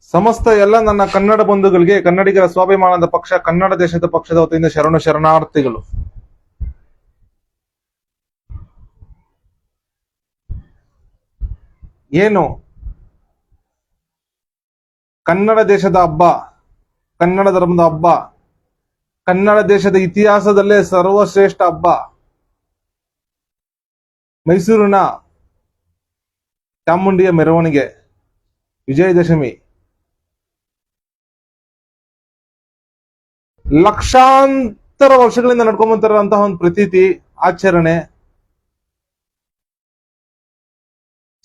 ಸಮಸ್ತ ಎಲ್ಲ ನನ್ನ ಕನ್ನಡ ಬಂಧುಗಳಿಗೆ ಕನ್ನಡಿಗರ ಸ್ವಾಭಿಮಾನದ ಪಕ್ಷ ಕನ್ನಡ ದೇಶದ ಪಕ್ಷದ ವತಿಯಿಂದ ಶರಣಾರ್ಥಿಗಳು. ಏನು ಕನ್ನಡ ದೇಶದ ಹಬ್ಬ, ಕನ್ನಡ ಧರ್ಮದ ಹಬ್ಬ, ಕನ್ನಡ ದೇಶದ ಇತಿಹಾಸದಲ್ಲೇ ಸರ್ವಶ್ರೇಷ್ಠ ಹಬ್ಬ ಮೈಸೂರಿನ ಚಾಮುಂಡಿಯ ಮೆರವಣಿಗೆ ವಿಜಯದಶಮಿ. ಲಕ್ಷಾಂತರ ವರ್ಷಗಳಿಂದ ನಡ್ಕೊಂಬಂತಿರುವಂತಹ ಒಂದು ಪ್ರತೀತಿ ಆಚರಣೆ.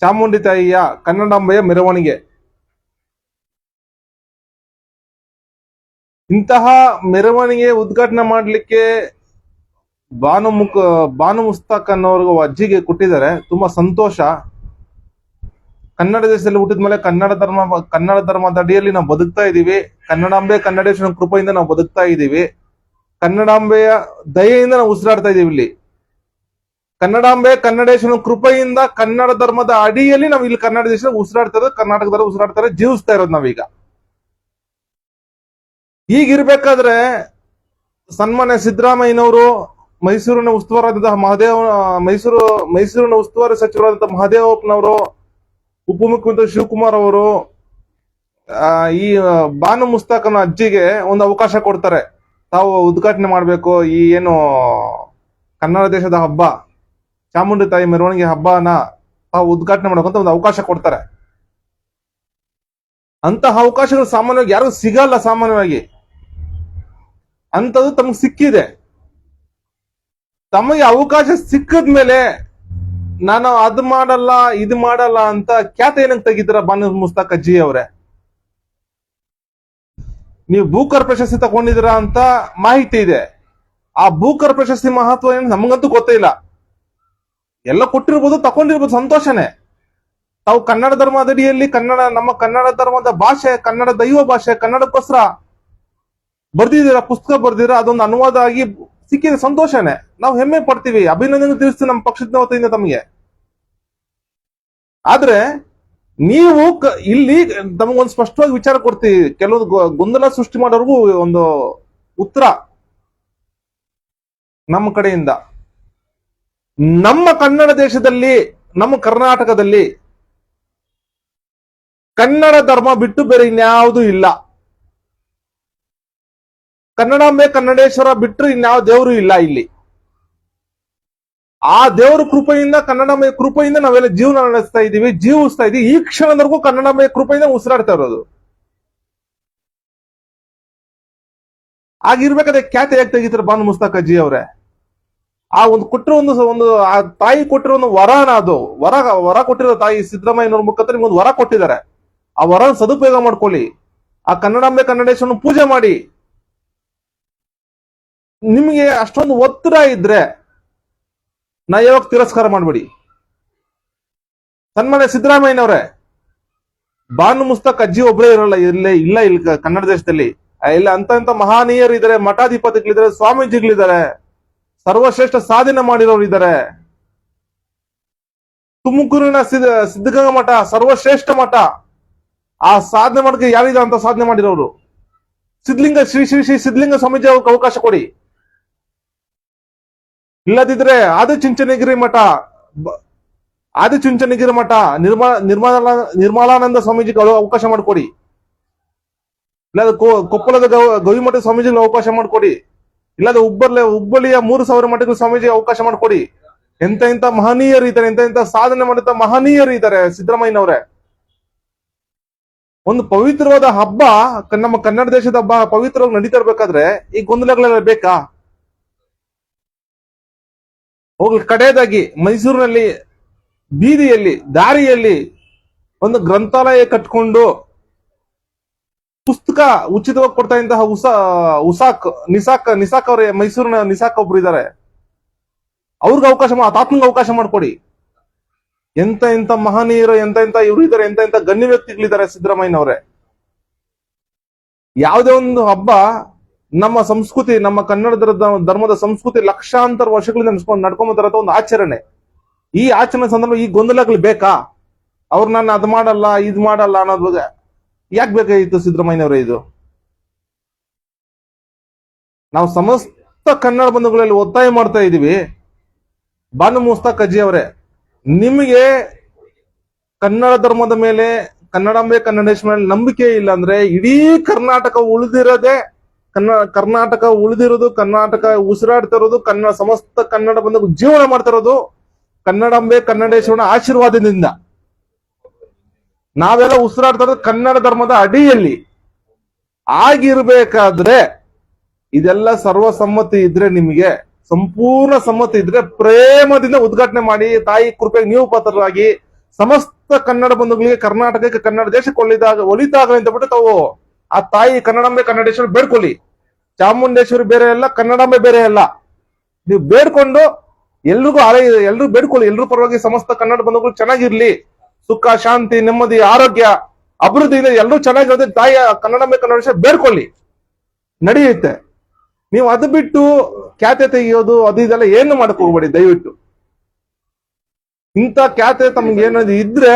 ಚಾಮುಂಡಿ ತಾಯಿಯ ಕನ್ನಡಾಂಬೆಯ ಮೆರವಣಿಗೆ. ಇಂತಹ ಮೆರವಣಿಗೆ ಉದ್ಘಾಟನೆ ಮಾಡಲಿಕ್ಕೆ ಬಾನು ಮುಸ್ತಾಕ್ ಅನ್ನೋರ್ಗ ಅಜ್ಜಿಗೆ ಕೊಟ್ಟಿದ್ದಾರೆ. ತುಂಬಾ ಸಂತೋಷ. ಕನ್ನಡ ದೇಶದಲ್ಲಿ ಹುಟ್ಟಿದ ಮೇಲೆ ಕನ್ನಡ ಧರ್ಮದ ಅಡಿಯಲ್ಲಿ ನಾವು ಬದುಕ್ತಾ ಇದ್ದೀವಿ. ಕನ್ನಡಾಂಬೆ ಕನ್ನಡೇಶ್ವರನ ಕೃಪೆಯಿಂದ ನಾವು ಬದುಕ್ತಾ ಇದ್ದೀವಿ. ಕನ್ನಡಾಂಬೆಯ ದಯೆಯಿಂದ ನಾವು ಉಸಿರಾಡ್ತಾ ಇದೀವಿ. ಇಲ್ಲಿ ಕನ್ನಡಾಂಬೆ ಕನ್ನಡೇಶ್ವರನ ಕೃಪೆಯಿಂದ ಕನ್ನಡ ಧರ್ಮದ ಅಡಿಯಲ್ಲಿ ನಾವು ಇಲ್ಲಿ ಕನ್ನಡ ದೇಶದಲ್ಲಿ ಉಸಿರಾಡ್ತಾ ಇರೋದು, ಕರ್ನಾಟಕದಲ್ಲಿ ಉಸಿರಾಡ್ತಾರೆ, ಜೀವಿಸ್ತಾ ಇರೋದು ನಾವೀಗ. ಈಗಿರ್ಬೇಕಾದ್ರೆ ಸನ್ಮಾನ್ಯ ಸಿದ್ದರಾಮಯ್ಯನವರು, ಮೈಸೂರಿನ ಉಸ್ತುವಾರಾದಂತಹ ಮೈಸೂರಿನ ಉಸ್ತುವಾರಿ ಸಚಿವರಾದಂತಹ ಮಹದೇವಪ್ಪನವರು, ಉಪಮುಖ್ಯಮಂತ್ರಿ ಶಿವಕುಮಾರ್ ಅವರು ಈ ಬಾನು ಮುಸ್ತಾಕನ ಅಜ್ಜಿಗೆ ಒಂದು ಅವಕಾಶ ಕೊಡ್ತಾರೆ. ತಾವು ಉದ್ಘಾಟನೆ ಮಾಡಬೇಕು ಈ ಏನು ಕನ್ನಡ ದೇಶದ ಹಬ್ಬ ಚಾಮುಂಡಿ ತಾಯಿ ಮೆರವಣಿಗೆ ಹಬ್ಬನ ತಾವು ಉದ್ಘಾಟನೆ ಮಾಡಬೇಕಂತ ಒಂದು ಅವಕಾಶ ಕೊಡ್ತಾರೆ. ಅಂತಹ ಅವಕಾಶಗಳು ಸಾಮಾನ್ಯವಾಗಿ ಯಾರು ಸಿಗಲ್ಲ. ಸಾಮಾನ್ಯವಾಗಿ ಅಂತದ್ದು ತಮಗೆ ಸಿಕ್ಕಿದೆ. ತಮಗೆ ಅವಕಾಶ ಸಿಕ್ಕದ್ಮೇಲೆ ನಾನು ಅದು ಮಾಡಲ್ಲ ಇದು ಮಾಡಲ್ಲ ಅಂತ ಖ್ಯಾತ ಏನಂತ ತೆಗಿತೀರ ಬಾನು ಮುಸ್ತಾಕ್ ಅಜ್ಜಿ ಅವರೇ? ನೀವು ಬೂಕರ್ ಪ್ರಶಸ್ತಿ ತಗೊಂಡಿದ್ದೀರಾ ಅಂತ ಮಾಹಿತಿ ಇದೆ. ಆ ಬೂಕರ್ ಪ್ರಶಸ್ತಿ ಮಹತ್ವ ಏನು ನಮಗಂತೂ ಗೊತ್ತೇ ಇಲ್ಲ. ಎಲ್ಲ ಕೊಟ್ಟಿರ್ಬೋದು, ತಗೊಂಡಿರ್ಬೋದು, ಸಂತೋಷನೇ. ತಾವು ಕನ್ನಡ ಧರ್ಮದ ಅಡಿಯಲ್ಲಿ ನಮ್ಮ ಕನ್ನಡ ಧರ್ಮದ ಭಾಷೆ, ಕನ್ನಡ ದೈವ ಭಾಷೆ, ಕನ್ನಡಕ್ಕೋಸ್ಕರ ಬರ್ದಿದ್ದೀರಾ, ಪುಸ್ತಕ ಬರ್ದಿರಾ, ಅದೊಂದು ಅನುವಾದ ಆಗಿ ಸಿಕ್ಕಿದೆ, ಸಂತೋಷನೇ. ನಾವು ಹೆಮ್ಮೆ ಪಡ್ತೀವಿ, ಅಭಿನಂದನೆ ತಿಳಿಸ್ತೀವಿ ನಮ್ಮ ಪಕ್ಷದ ವತಿಯಿಂದ ತಮಗೆ. ಆದ್ರೆ ನೀವು ಇಲ್ಲಿ ನಮಗೊಂದು ಸ್ಪಷ್ಟವಾಗಿ ವಿಚಾರ ಕೊಡ್ತೀವಿ. ಕೆಲವೊಂದು ಗೊಂದಲ ಸೃಷ್ಟಿ ಮಾಡೋರ್ಗೂ ಒಂದು ಉತ್ತರ ನಮ್ಮ ಕಡೆಯಿಂದ. ನಮ್ಮ ಕನ್ನಡ ದೇಶದಲ್ಲಿ, ನಮ್ಮ ಕರ್ನಾಟಕದಲ್ಲಿ ಕನ್ನಡ ಧರ್ಮ ಬಿಟ್ಟು ಬೇರೆ ಇನ್ಯಾವುದೂ ಇಲ್ಲ. ಕನ್ನಡಾಂಬೆ ಕನ್ನಡೇಶ್ವರ ಬಿಟ್ಟರೆ ಇನ್ಯಾವ ದೇವರು ಇಲ್ಲ ಇಲ್ಲಿ. ಆ ದೇವರ ಕೃಪೆಯಿಂದ, ಕನ್ನಡಾಂಬೆ ಕೃಪೆಯಿಂದ ನಾವೆಲ್ಲ ಜೀವನ ನಡೆಸ್ತಾ ಇದೀವಿ, ಜೀವಿಸ್ತಾ ಇದೀವಿ. ಈ ಕ್ಷಣದವರೆಗೂ ಕನ್ನಡಾಂಬೆ ಕೃಪೆಯಿಂದ ಉಸಿರಾಡ್ತಾ ಇರೋದು. ಆಗಿರ್ಬೇಕಾದ್ರೆ ಖ್ಯಾತೆ ಯಾಕೆ ತೆಗಿತಾರೆ ಬಾನು ಮುಸ್ತಾಕ್ ಅಜ್ಜಿ ಅವರೇ? ಆ ಒಂದು ಕೊಟ್ಟಿರೋ ಒಂದು ಆ ತಾಯಿ ಕೊಟ್ಟಿರೋ ಒಂದು ವರನ, ಅದು ವರ ಕೊಟ್ಟಿರೋ ತಾಯಿ ಸಿದ್ದರಾಮಯ್ಯನವ್ರ ಮುಖಾಂತರ ನಿಮ್ಗೊಂದು ವರ ಕೊಟ್ಟಿದ್ದಾರೆ. ಆ ವರ ಸದುಪಯೋಗ ಮಾಡ್ಕೊಳ್ಳಿ. ಆ ಕನ್ನಡಾಂಬೆ ಕನ್ನಡೇಶ್ವರನ ಪೂಜೆ ಮಾಡಿ. ನಿಮಗೆ ಅಷ್ಟೊಂದು ಒತ್ತಡ ಇದ್ರೆ ನಾ ಯಾವಾಗ ತಿರಸ್ಕಾರ ಮಾಡ್ಬೇಡಿ. ಸನ್ಮಾನ್ಯ ಸಿದ್ದರಾಮಯ್ಯನವ್ರೆ, ಬಾನು ಮುಸ್ತಾಕ್ ಅಜ್ಜಿ ಒಬ್ಬರೇ ಇರಲ್ಲ, ಇಲ್ಲ ಕನ್ನಡ ದೇಶದಲ್ಲಿ ಇಲ್ಲ ಅಂತ ಮಹಾನೀಯರು ಇದ್ದಾರೆ, ಮಠಾಧಿಪತಿಗಳಿದ್ದಾರೆ, ಸ್ವಾಮೀಜಿಗಳಿದ್ದಾರೆ, ಸರ್ವಶ್ರೇಷ್ಠ ಸಾಧನೆ ಮಾಡಿರೋರು ಇದ್ದಾರೆ. ತುಮಕೂರಿನ ಸಿದ್ಧಗಂಗಾ ಮಠ ಸರ್ವಶ್ರೇಷ್ಠ ಮಠ. ಆ ಸಾಧನೆ ಮಾಡಕ್ಕೆ ಯಾರಿದ ಅಂತ ಸಾಧನೆ ಮಾಡಿರೋರು ಶ್ರೀ ಸಿದ್ಧಲಿಂಗ ಸ್ವಾಮೀಜಿ ಅವ್ರಿಗೆ ಅವಕಾಶ ಕೊಡಿ. ಇಲ್ಲದಿದ್ರೆ ಆದಿಚುಂಚನಗಿರಿ ಮಠ ನಿರ್ಮಲಾನಂದ ಸ್ವಾಮೀಜಿಗೆ ಅವಕಾಶ ಮಾಡಿಕೊಡಿ. ಇಲ್ಲದ ಕೊಪ್ಪಳದ ಗವಿಮಠ ಸ್ವಾಮೀಜಿಗೆ ಅವಕಾಶ ಮಾಡಿಕೊಡಿ. ಇಲ್ಲದ ಹುಬ್ಬಳ್ಳಿಯ 3000 ಮಠಗಳ ಸ್ವಾಮೀಜಿ ಅವಕಾಶ ಮಾಡಿಕೊಡಿ. ಎಂತ ಮಹನೀಯರು ಇದ್ದಾರೆ, ಎಂತ ಸಾಧನೆ ಮಾಡಿದ ಮಹನೀಯರು ಇದ್ದಾರೆ ಸಿದ್ದರಾಮಯ್ಯನವರೇ. ಒಂದು ಪವಿತ್ರವಾದ ಹಬ್ಬ, ನಮ್ಮ ಕನ್ನಡ ದೇಶದ ಹಬ್ಬ ಪವಿತ್ರವಾಗಿ ನಡೀತಾ ಇರ್ಬೇಕಾದ್ರೆ ಈ ಗೊಂದಲಗಳೆಲ್ಲ ಬೇಕಾ? ಹೋಗ್ಲಿ. ಕಡೆಯದಾಗಿ ಮೈಸೂರಿನಲ್ಲಿ ಬೀದಿಯಲ್ಲಿ, ದಾರಿಯಲ್ಲಿ ಒಂದು ಗ್ರಂಥಾಲಯ ಕಟ್ಕೊಂಡು ಪುಸ್ತಕ ಉಚಿತವಾಗಿ ಕೊಡ್ತಾ ಇಂತಹ ನಿಸಾಕ್ ಅವ್ರೆ, ಮೈಸೂರಿನ ನಿಸಾಕ್ ಒಬ್ರು ಇದ್ದಾರೆ, ಅವ್ರಿಗೆ ಆತ್ಮಂಗ ಅವಕಾಶ ಮಾಡಿಕೊಡಿ. ಎಂತ ಮಹನೀಯರು, ಎಂತ ಇವರು ಇದ್ದಾರೆ, ಎಂತ ಗಣ್ಯ ವ್ಯಕ್ತಿಗಳಿದ್ದಾರೆ ಸಿದ್ದರಾಮಯ್ಯನವರೇ. ಯಾವುದೇ ಒಂದು ಹಬ್ಬ ನಮ್ಮ ಸಂಸ್ಕೃತಿ, ನಮ್ಮ ಕನ್ನಡ ಧರ್ಮದ ಸಂಸ್ಕೃತಿ ಲಕ್ಷಾಂತರ ವರ್ಷಗಳಿಂದ ನಡ್ಕೊಂಬಂದಿರೋ ಒಂದು ಆಚರಣೆ. ಈ ಆಚರಣೆ ಸಂದರ್ಭ ಈ ಗೊಂದಲಗಳು ಬೇಕಾ? ಅವ್ರು ನಾನು ಅದು ಮಾಡಲ್ಲ ಇದು ಮಾಡಲ್ಲ ಅನ್ನೋದ್ ಬಗ್ಗೆ ಯಾಕೆ ಬೇಕಾಗಿತ್ತು ಸಿದ್ದರಾಮಯ್ಯನವರೇ ಇದು? ನಾವು ಸಮಸ್ತ ಕನ್ನಡ ಬಂಧುಗಳಲ್ಲಿ ಒತ್ತಾಯ ಮಾಡ್ತಾ ಇದೀವಿ. ಬಾನು ಮುಸ್ತಾಕ್ ಅಜ್ಜಿ ಅವರೇ, ನಿಮಗೆ ಕನ್ನಡ ಧರ್ಮದ ಮೇಲೆ, ಕನ್ನಡಾಂಬೆ ಕನ್ನಡೇಶ್ವರ ಮೇಲೆ ನಂಬಿಕೆ ಇಲ್ಲ ಅಂದ್ರೆ ಇಡೀ ಕರ್ನಾಟಕ ಉಳಿದಿರೋದೇ ಕರ್ನಾಟಕ ಉಳಿದಿರೋದು, ಕರ್ನಾಟಕ ಉಸಿರಾಡ್ತಾ ಇರೋದು, ಸಮಸ್ತ ಕನ್ನಡ ಬಂಧು ಜೀವನ ಮಾಡ್ತಾ ಇರೋದು ಕನ್ನಡಾಂಬೆ ಕನ್ನಡೇಶ್ವರನ ಆಶೀರ್ವಾದದಿಂದ. ನಾವೆಲ್ಲ ಉಸಿರಾಡ್ತಾ ಇರೋದು ಕನ್ನಡ ಧರ್ಮದ ಅಡಿಯಲ್ಲಿ. ಆಗಿರ್ಬೇಕಾದ್ರೆ ಇದೆಲ್ಲ ಸರ್ವಸಮ್ಮತಿ ಇದ್ರೆ, ನಿಮಗೆ ಸಂಪೂರ್ಣ ಸಮ್ಮತಿ ಇದ್ರೆ ಪ್ರೇಮದಿಂದ ಉದ್ಘಾಟನೆ ಮಾಡಿ, ತಾಯಿ ಕೃಪೆಗೆ ನೀವು ಪಾತ್ರರಾಗಿ ಸಮಸ್ತ ಕನ್ನಡ ಬಂಧುಗಳಿಗೆ, ಕರ್ನಾಟಕಕ್ಕೆ, ಕನ್ನಡ ದೇಶಕ್ಕೆ ಒಲಿತಾಗಲಿ ಅಂತ ಬಿಟ್ಟು ತಾವು ಆ ತಾಯಿ ಕನ್ನಡಾಂಬೆ ಕನ್ನಡೇಶ್ವರಿ ಬೇಡ್ಕೊಳ್ಳಿ. ಚಾಮುಂಡೇಶ್ವರಿ ಬೇರೆ ಅಲ್ಲ, ಕನ್ನಡಾಂಬೆ ಬೇರೆ ಅಲ್ಲ. ನೀವು ಬೇಡ್ಕೊಂಡು ಎಲ್ರಿಗೂ ಬೇಡ್ಕೊಳ್ಳಿ. ಎಲ್ರೂ ಪರವಾಗಿ ಸಮಸ್ತ ಕನ್ನಡ ಬಂಧುಗಳು ಚೆನ್ನಾಗಿರ್ಲಿ, ಸುಖ ಶಾಂತಿ ನೆಮ್ಮದಿ ಆರೋಗ್ಯ ಅಭಿವೃದ್ಧಿಯಿಂದ ಎಲ್ಲರೂ ಚೆನ್ನಾಗಿರೋದೇ ತಾಯಿಯ ಕನ್ನಡಾಂಬೆ ಕನ್ನಡೇಶ್ವರಿ ಬೇಡ್ಕೊಳ್ಳಿ, ನಡೆಯುತ್ತೆ. ನೀವು ಅದು ಬಿಟ್ಟು ಖ್ಯಾತೆ ತೆಗೆಯೋದು ಅದು ಇದೆಲ್ಲ ಏನು ಮಾಡಕ್ ಹೋಗ್ಬೇಡಿ ದಯವಿಟ್ಟು. ಇಂಥ ಖ್ಯಾತೆ ತಮ್ಗೆ ಏನಾದ್ರು ಇದ್ರೆ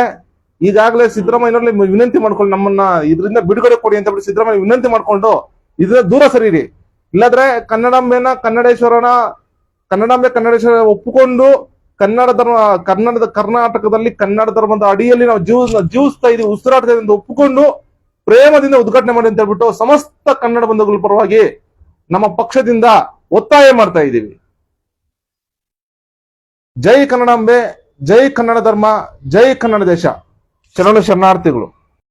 ಈಗಾಗಲೇ ಸಿದ್ದರಾಮಯ್ಯನವ್ರಲ್ಲಿ ವಿನಂತಿ ಮಾಡ್ಕೊಂಡು ನಮ್ಮನ್ನ ಇದರಿಂದ ಬಿಡುಗಡೆ ಕೊಡಿ ಅಂತ ಬಿಟ್ಟು ಸಿದ್ದರಾಮಯ್ಯ ವಿನಂತಿ ಮಾಡ್ಕೊಂಡು ಇದನ್ನ ದೂರ ಸರಿರಿ. ಇಲ್ಲಾದ್ರೆ ಕನ್ನಡಾಂಬೆ ಕನ್ನಡೇಶ್ವರ ಒಪ್ಪಿಕೊಂಡು ಕರ್ನಾಟಕದಲ್ಲಿ ಕನ್ನಡ ಧರ್ಮದ ಅಡಿಯಲ್ಲಿ ನಾವು ಜೀವಿಸ್ತಾ ಇದೀವಿ, ಉಸಿರಾಡ್ತಾ ಇದೀವಿ ಅಂತ ಒಪ್ಪಿಕೊಂಡು ಪ್ರೇಮದಿಂದ ಉದ್ಘಾಟನೆ ಮಾಡಿ ಅಂತ ಹೇಳ್ಬಿಟ್ಟು ಸಮಸ್ತ ಕನ್ನಡ ಬಂಧುಗಳ ಪರವಾಗಿ ನಮ್ಮ ಪಕ್ಷದಿಂದ ಒತ್ತಾಯ ಮಾಡ್ತಾ ಇದ್ದೀವಿ. ಜೈ ಕನ್ನಡಾಂಬೆ, ಜೈ ಕನ್ನಡ ಧರ್ಮ, ಜೈ ಕನ್ನಡ ದೇಶ. ಶರಣಾರ್ಥಿಗಳು.